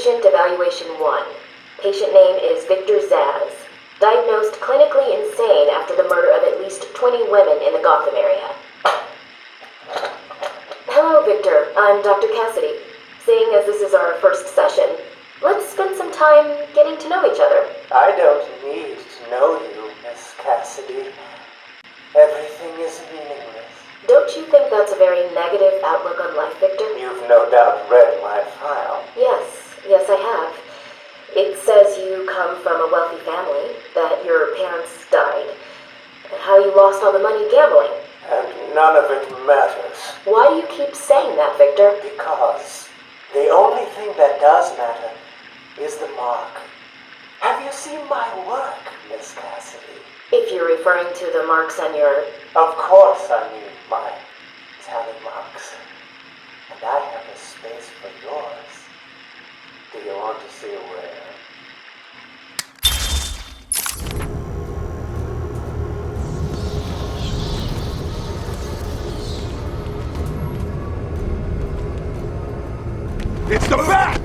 Patient Evaluation 1. Patient name is Victor Zsasz. Diagnosed clinically insane after the murder of at least 20 women in the Gotham area. Hello, Victor. I'm Dr. Cassidy. Seeing as this is our first session, let's spend some time getting to know each other. I don't need to know you, Miss Cassidy. Everything is meaningless. Don't you think that's a very negative outlook on life, Victor? You've no doubt read my file. Yes, I have. It says you come from a wealthy family, that your parents died, and how you lost all the money gambling. And none of it matters. Why do you keep saying that, Victor? Because the only thing that does matter is the mark. Have you seen my work, Miss Cassidy? If you're referring to the marks on your... Of course I mean my tally marks. And I have a space for yours. Do you want to see where? It's the bat!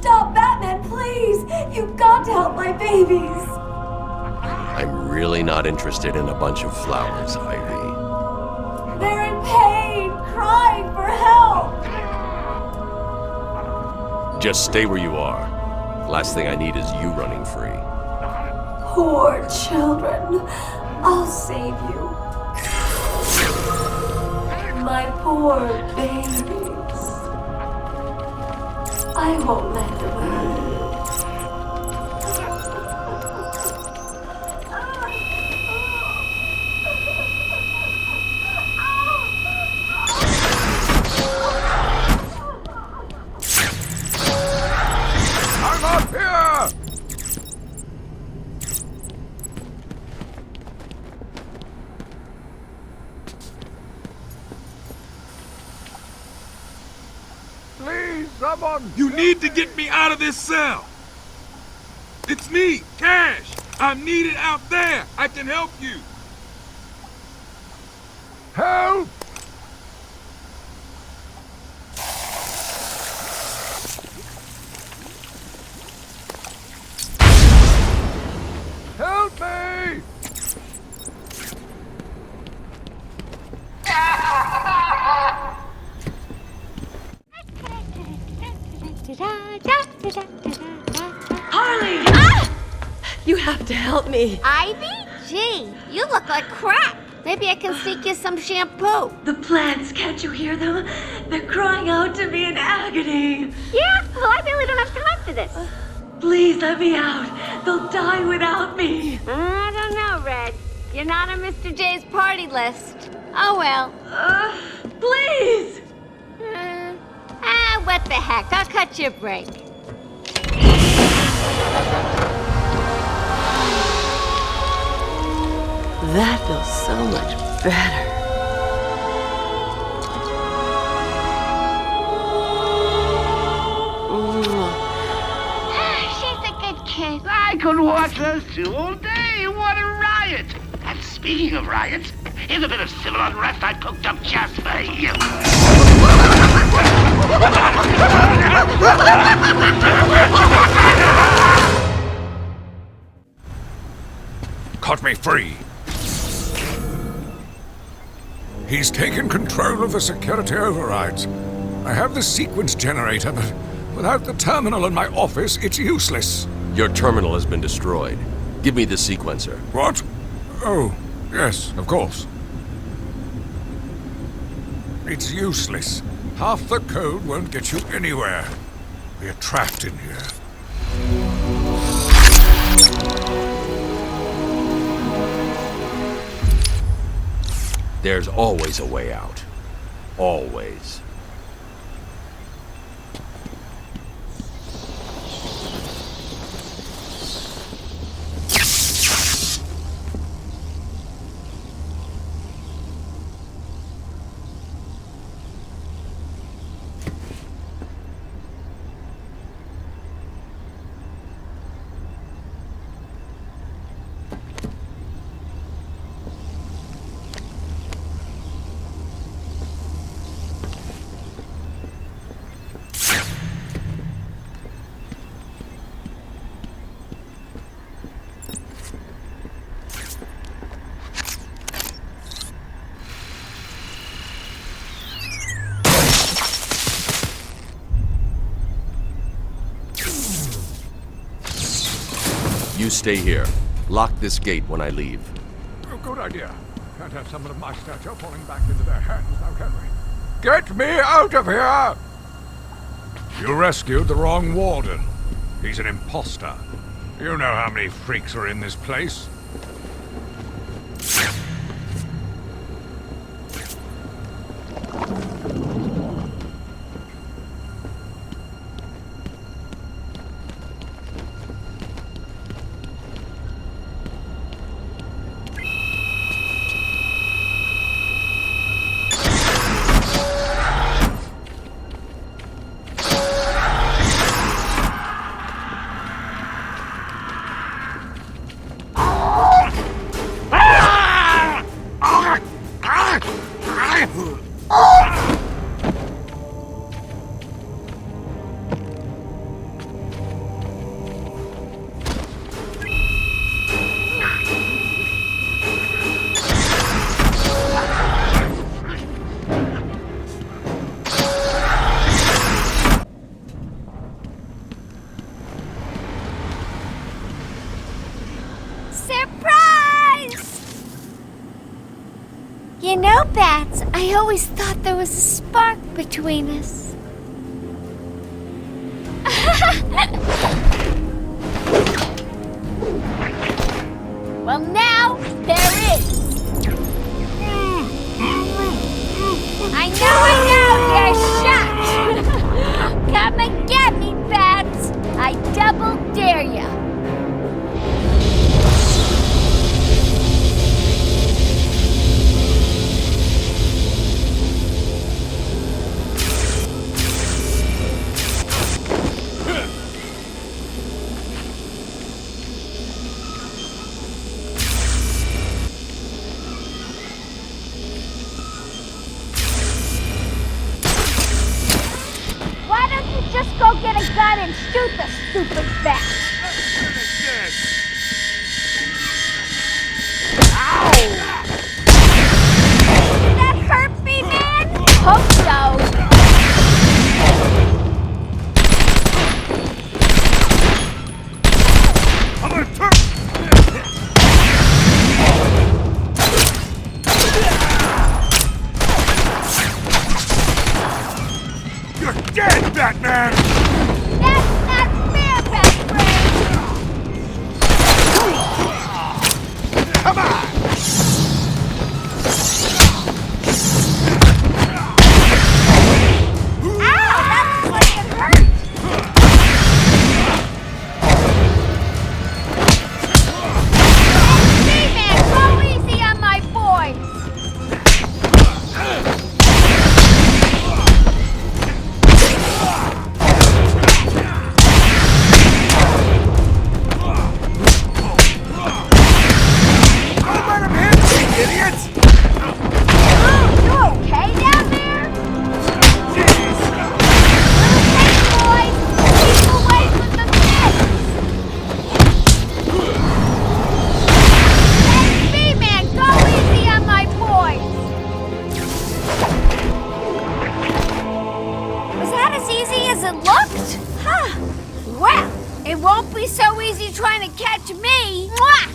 Stop, Batman, please! You've got to help my babies! I'm really not interested in a bunch of flowers, Ivy. They're in pain, crying for help! Just stay where you are. Last thing I need is you running free. Poor children. I'll save you. My poor babies. I won't let them hurt. I'm up here! Please! me, someone! You need to get me out of this cell! It's me, Cash! I'm needed out there! I can help you! Help! Help me! Harley! Ah! You have to help me. Ivy? Gee, you look like crap. Maybe I can sneak you some shampoo. The plants, can't you hear them? They're crying out to me in agony. Yeah? Well, I really don't have time for this. Please let me out. They'll die without me. I don't know, Red. You're not on Mr. J's party list. Oh well. Please! What the heck? I'll cut you a break. That feels so much better. She's a good kid. I could watch those two all day. What a riot! And speaking of riots, here's a bit of civil unrest I cooked up just for you. Cut me free! He's taken control of the security overrides. I have the sequence generator, but without the terminal in my office, it's useless. Your terminal has been destroyed. Give me the sequencer. What? Oh, yes, of course. It's useless. Half the code won't get you anywhere. We're trapped in here. There's always a way out. Always. You stay here. Lock this gate when I leave. Oh, good idea. Can't have someone of my stature falling back into their hands now, can we? Get me out of here! You rescued the wrong Warden. He's an imposter. You know how many freaks are in this place. You know, Bats, I always thought there was a spark between us. Well, now there is. I know, you're shocked. Come and get me, Bats. I double dare ya. just go get a gun and shoot the stupid bat. Did that hurt me, man? Hope so. I'm gonna turn. You're dead, Batman! That's not fair, best friend. Come on! Ow, that looks like it hurt. Hey, man, go easy on my boys. Don't let him hit me, idiots! You okay down there? Jeez! Hey, boys, keep away from the fists. Hey, B-Man, go easy on my boys. Was that as easy as it looked? Huh. Well, it won't be so easy trying to catch me. Mwah!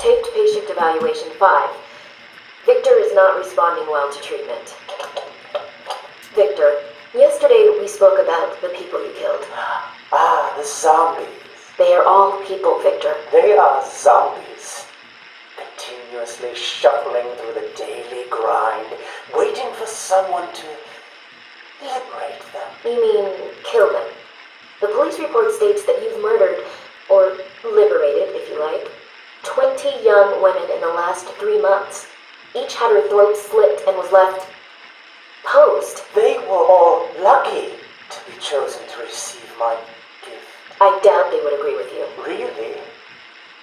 Taped patient evaluation 5. Victor is not responding well to treatment. Victor, yesterday we spoke about the people you killed. Ah, the zombies. They are all people, Victor. They are zombies. Continuously shuffling through the daily grind, waiting for someone to liberate them. You mean kill them? The police report states that you've murdered, or liberated if you like, 20 young women in the last 3 months. Each had her throat slit and was left posed. They were all lucky to be chosen to receive my gift. I doubt they would agree with you. Really?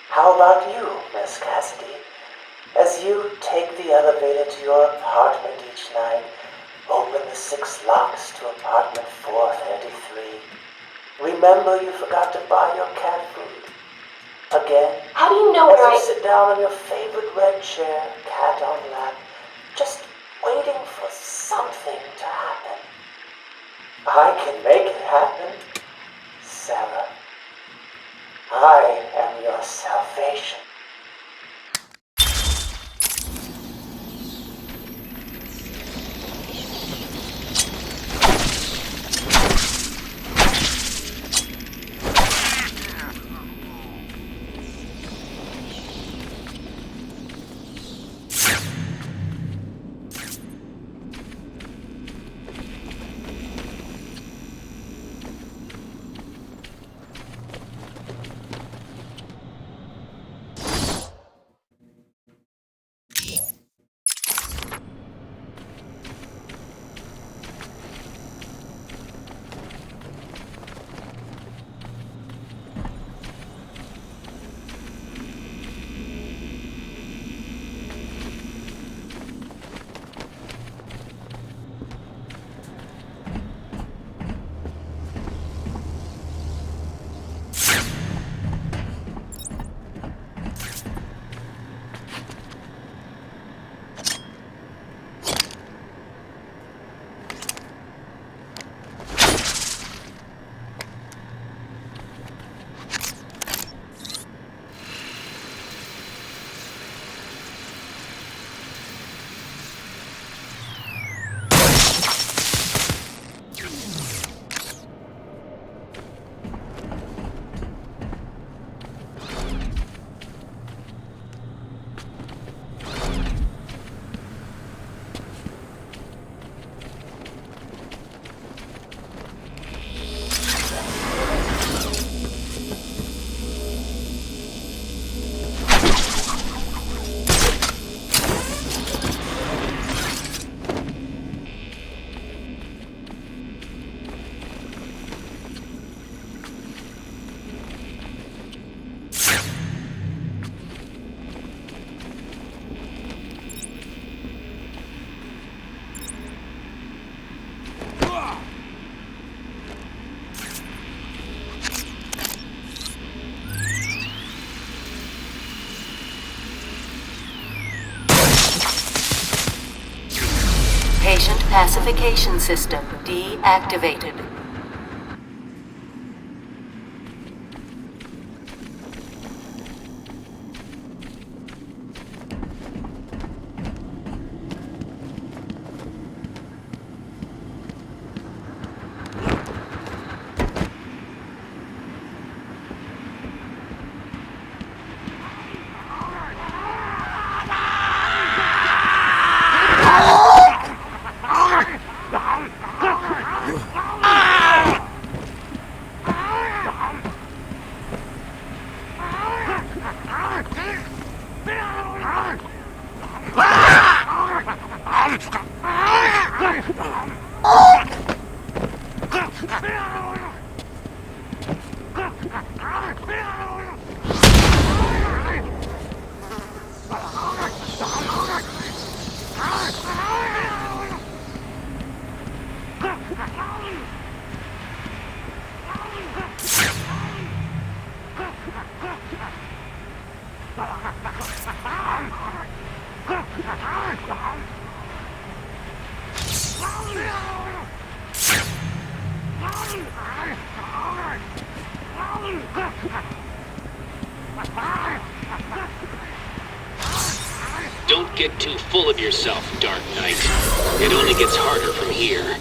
How about you, Miss Cassidy? As you take the elevator to your apartment each night, open the 6 locks to apartment 433. Remember you forgot to buy your cat food. Again, How do you know as where you I... sit down on your favorite red chair, cat on lap, just waiting for something to happen. I can make it happen, Sarah. I am your salvation. Patient pacification system deactivated. Don't get too full of yourself, Dark Knight. It only gets harder from here.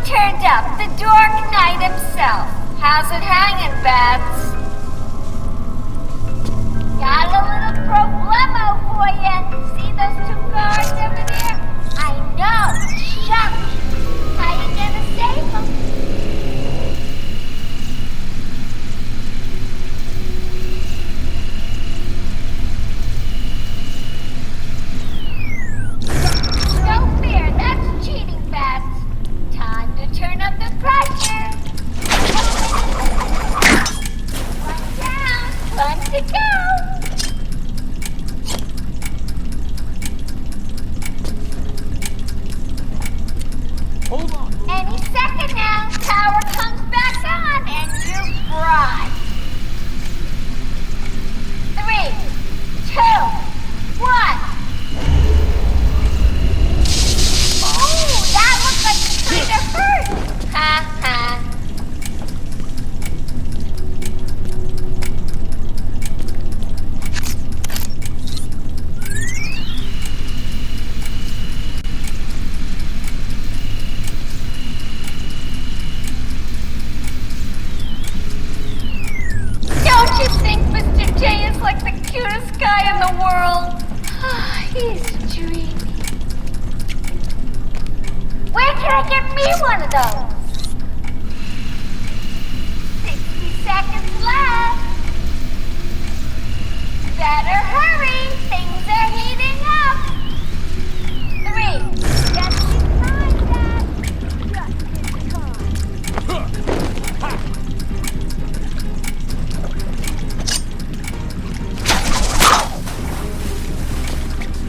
Turned up, the Dark Knight himself. How's it hanging, Bats? Got a little problemo for you. See those two guards over there? I know, shock. How you gonna save them? No fear, that's cheating, Bats. Time to turn up the pressure. One down, one to go. Hold on. Any second now, power comes back on and you're fried. 3, 2, 1. Oh, that looks like it's kind of hurt. Ha ha. Don't you think Mr. J is like the cutest guy in the world? He's dreamy. Where can I get me one of those? 60 seconds left. Better hurry. Things are heating up. 3. Just behind that. Just in time.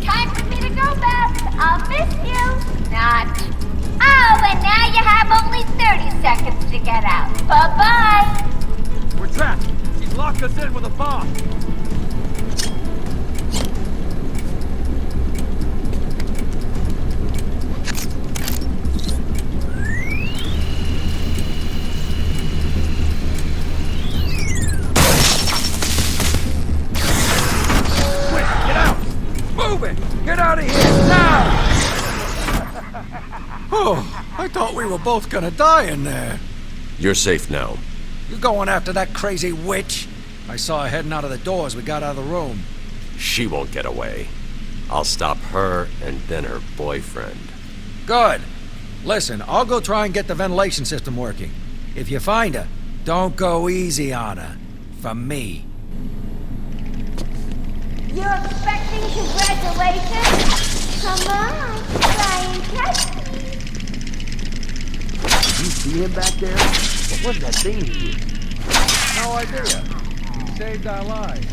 Time for me to go, Beth. I'll miss you. Not. Oh, and now you have only 30 seconds to get out. Bye-bye. We're trapped. She's locked us in with a bomb. Quick, get out! out of here, now! Oh, I thought we were both gonna die in there. You're safe now. You going after that crazy witch? I saw her heading out of the door as we got out of the room. She won't get away. I'll stop her and then her boyfriend. Good. Listen, I'll go try and get the ventilation system working. If you find her, don't go easy on her. For me. You're expecting congratulations? Come on, try and catch me. You see him back there? What was that thing he did? No idea. He saved our lives.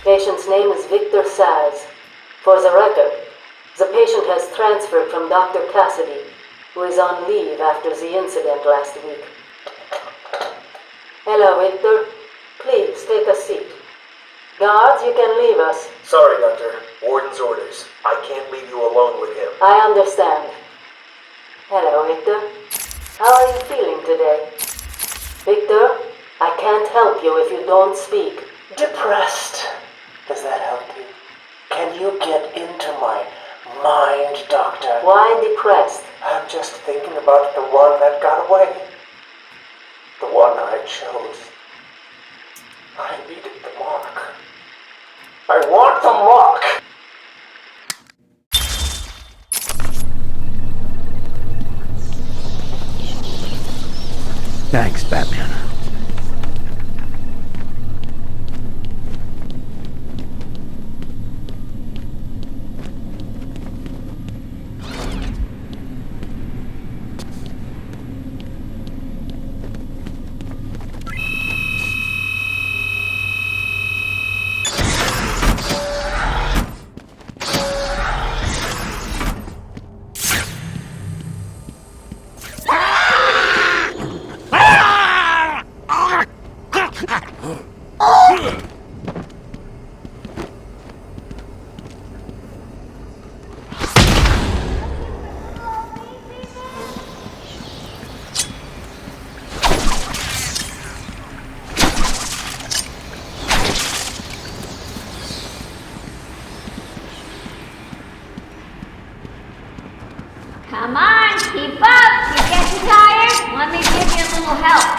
Patient's name is Zsasz. For the record, the patient has transferred from Dr. Cassidy, who is on leave after the incident last week. Hello, Victor. Please, take a seat. Guards, you can leave us. Sorry, Doctor. Warden's orders. I can't leave you alone with him. I understand. Hello, Victor. How are you feeling today? Victor, I can't help you if you don't speak. Depressed. Does that help you? Can you get into my mind, Doctor? Why depressed? I'm just thinking about the one that got away. The one I chose. I needed the mark. I want the mark! Thanks, Batman. Come on, keep up. You getting tired? Let me give you a little help.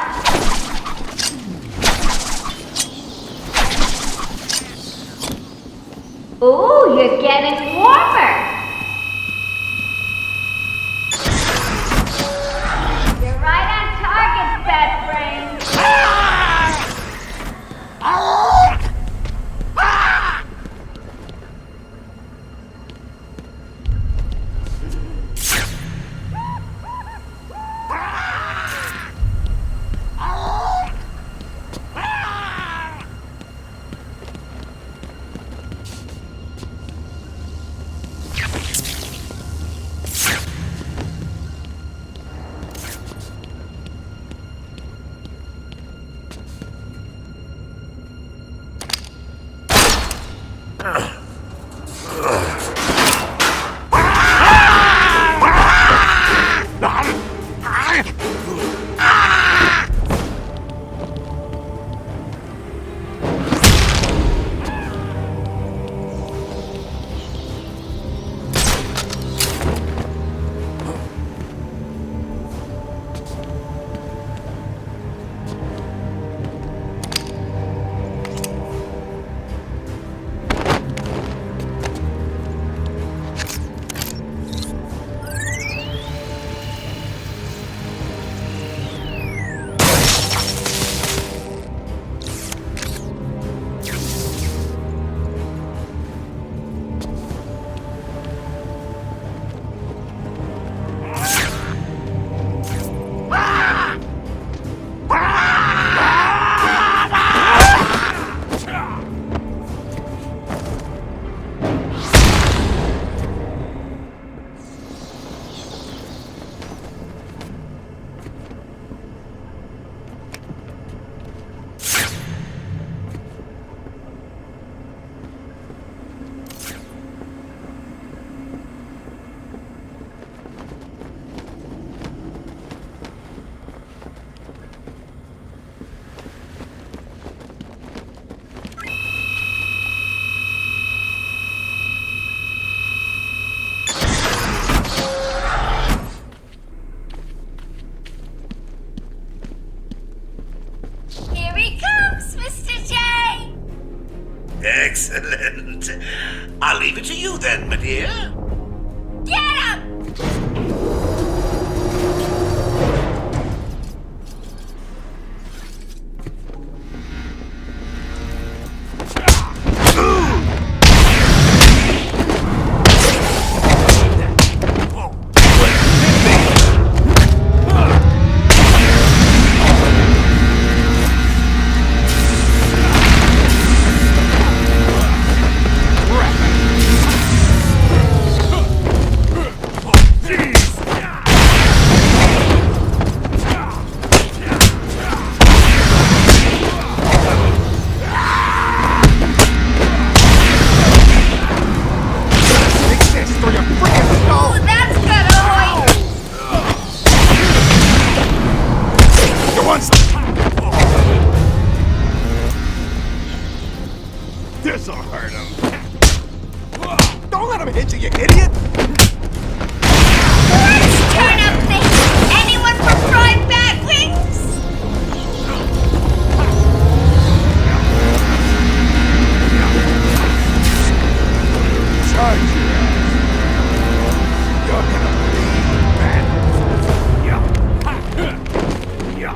Ooh, you're getting warmer. You're right on target, Fat Brain. right. I'll leave it to you then, my dear. Get him! This'll hurt him. Don't let him hit you, you idiot! Let's turn up the heat. Anyone for fried bat wings? Charge your ass. You're gonna bleed bad. Yeah.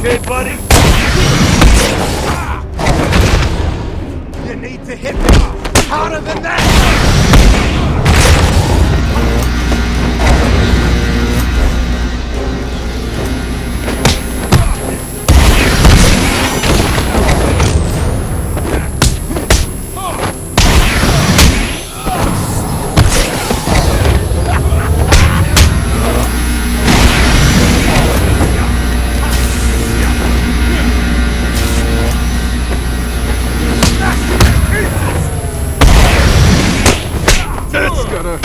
Okay, buddy? You need to hit me harder than that! That's gonna...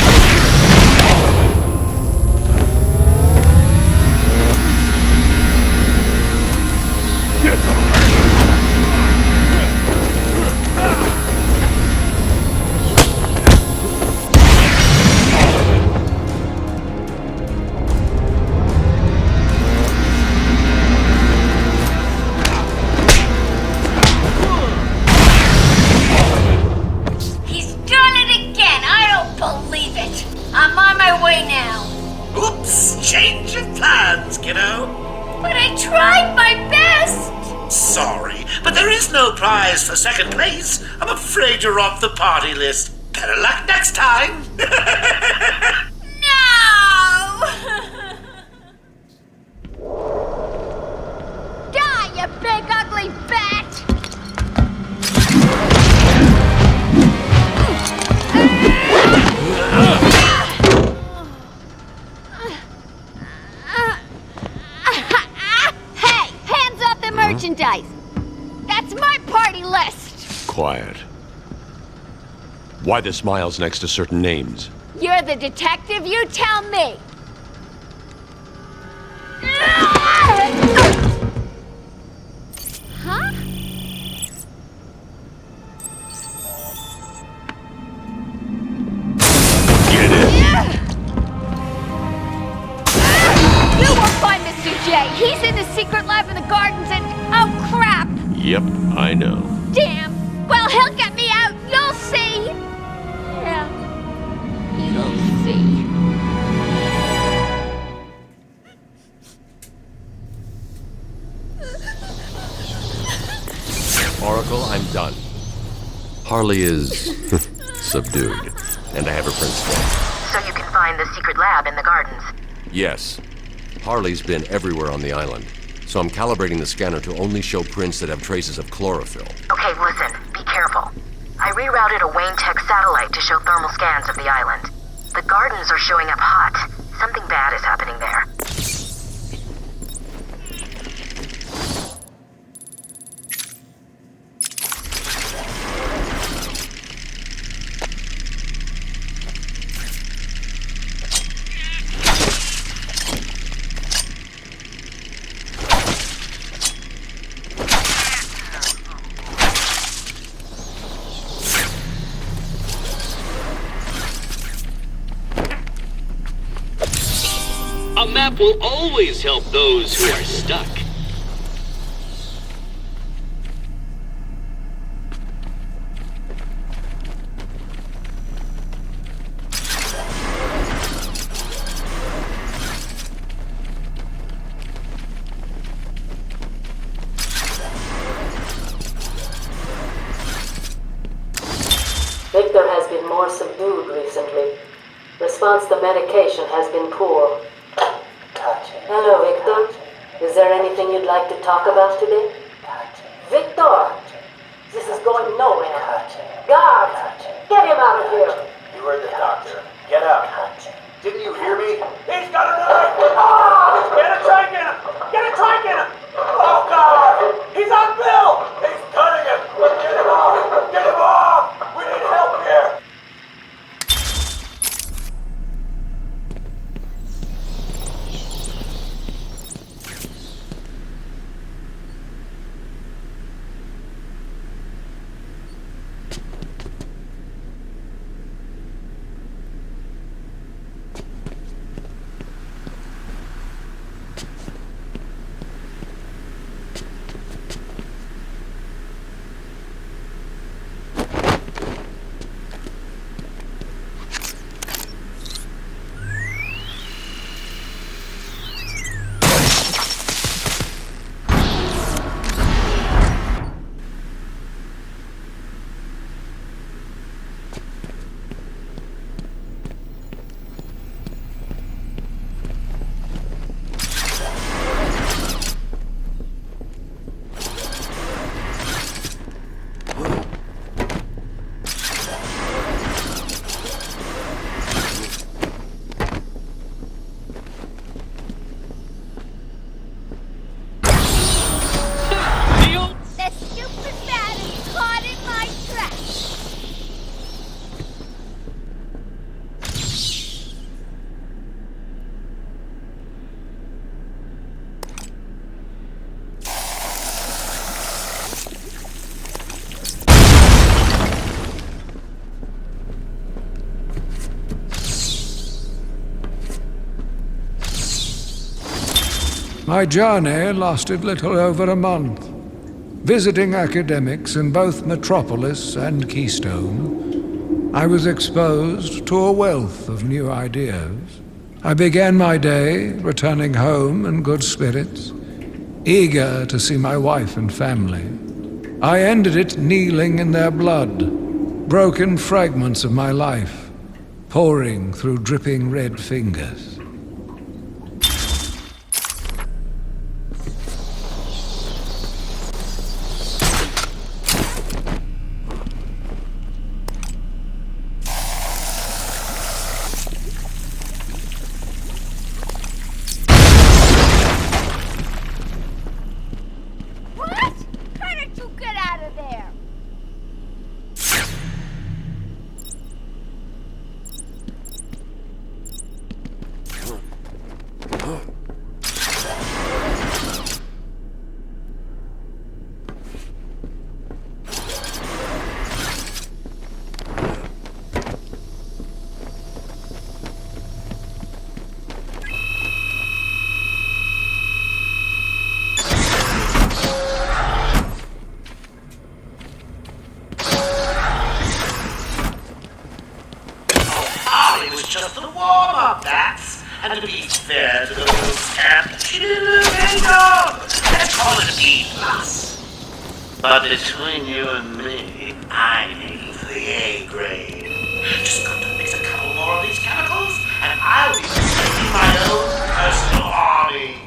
He's done it again. I don't believe it. I'm on my way now. Oops, change of plans, kiddo. But I tried my best. Sorry, but there is no prize for second place. I'm afraid you're off the party list. Better luck next time. No! Die, you big ugly bat! Hey, hands off the merchandise. That's my party list. Quiet. Why the smiles next to certain names? You're the detective, you tell me. Huh? Get it! You won't find Mr. J. He's in the secret lab in the gardens and... oh, crap! Yep, I know. Damn! Well, he'll get me out! You'll see! Yeah. You'll see. Oracle, I'm done. Harley is subdued, and I have her prints back. So you can find the secret lab in the gardens? Yes. Harley's been everywhere on the island, so I'm calibrating the scanner to only show prints that have traces of chlorophyll. Okay, listen, be careful. I rerouted a Wayne Tech satellite to show thermal scans of the island. The gardens are showing up hot. Something bad is happening there. A map will always help those who are stuck. Victor has been more subdued recently. Response to medication has been poor. Hello, Victor. Is there anything you'd like to talk about today? Victor! This is going nowhere. Guards! Get him out of here! You heard the doctor. Get out. Didn't you hear me? He's got a knife! Ah! Get a trike in him! Get a trike in him! Oh, God! He's on Bill! He's cutting him! Get him off! Get him off! We need help here! My journey lasted little over a month. Visiting academics in both Metropolis and Keystone, I was exposed to a wealth of new ideas. I began my day returning home in good spirits, eager to see my wife and family. I ended it kneeling in their blood, broken fragments of my life, pouring through dripping red fingers. Just a warm-up, that's. And to be fair to those let's call it a B+. But between you and me, I aim for the A grade. Just got to mix a couple more of these chemicals, and I'll be making my own personal army.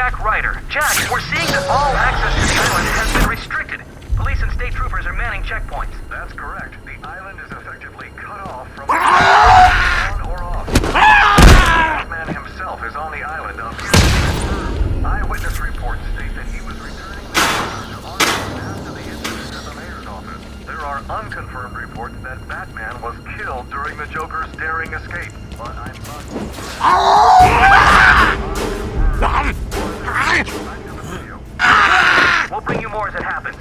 Jack Ryder. Jack, we're seeing that all access to the island has been restricted. Police and state troopers are manning checkpoints. That's correct. The island is effectively cut off from on or off. Batman himself is on the island up here. Eyewitness reports state that he was returning the to Arkham after the incident at the mayor's office. There are unconfirmed reports that Batman was killed during the Joker's daring escape, but I'm not... We'll bring you more as it happens.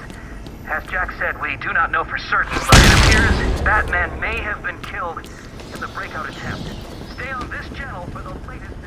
As Jack said, we do not know for certain, but it appears Batman may have been killed in the breakout attempt. Stay on this channel for the latest...